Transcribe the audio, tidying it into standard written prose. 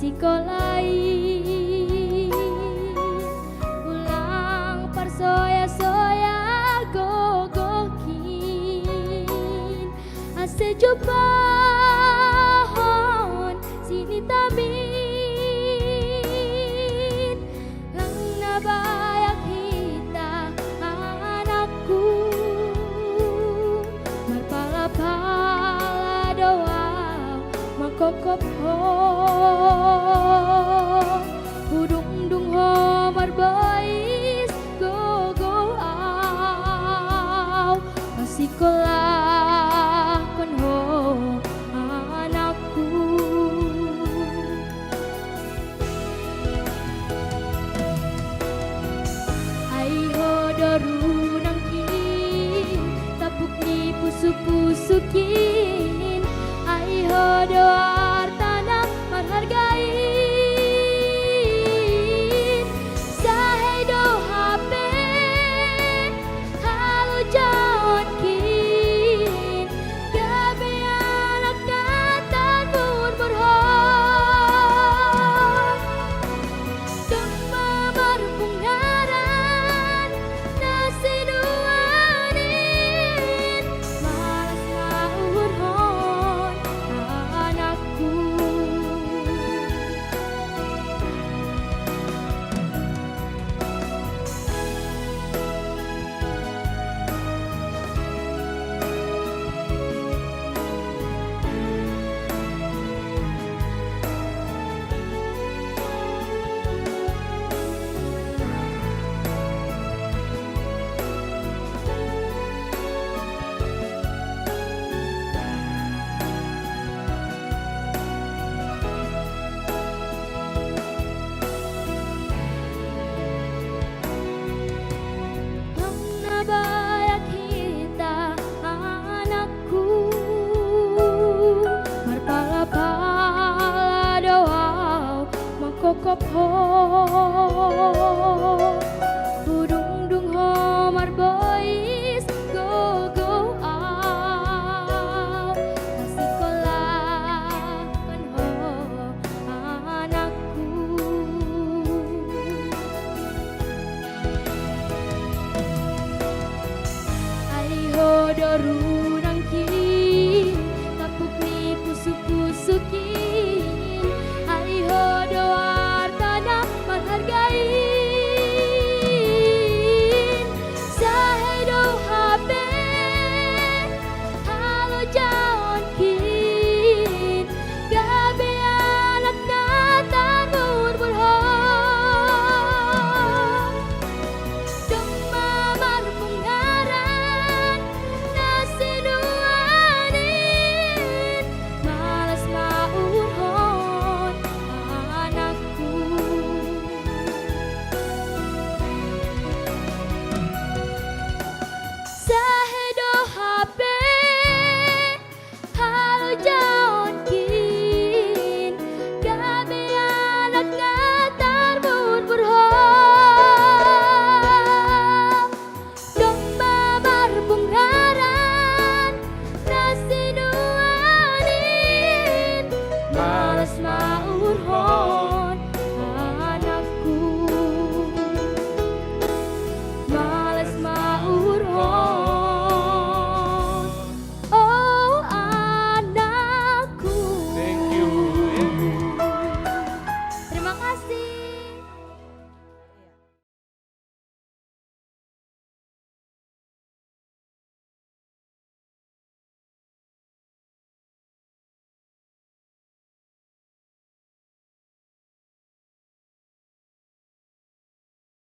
sekolai ulang parsoya-soya gogokin ase jupahon sini tamin ang nabayak kita anakku marpala-pala doa makokop ho budung-dung ho marbais go aw masikolah kon ho anakku ay ho doru nangkin tapuk ni pusuk-pusukin ay ho doar tanah marhargain sahe do hape halu jaon kin gabe anak katan mun berhon gemma marbungaran nasi duanin malas mauhur hon anakku ang nabayak kita anakku marpala-pala doa makokop ho budung-dung ho marbois go aw kasikolah kan ho anakku ay ho doru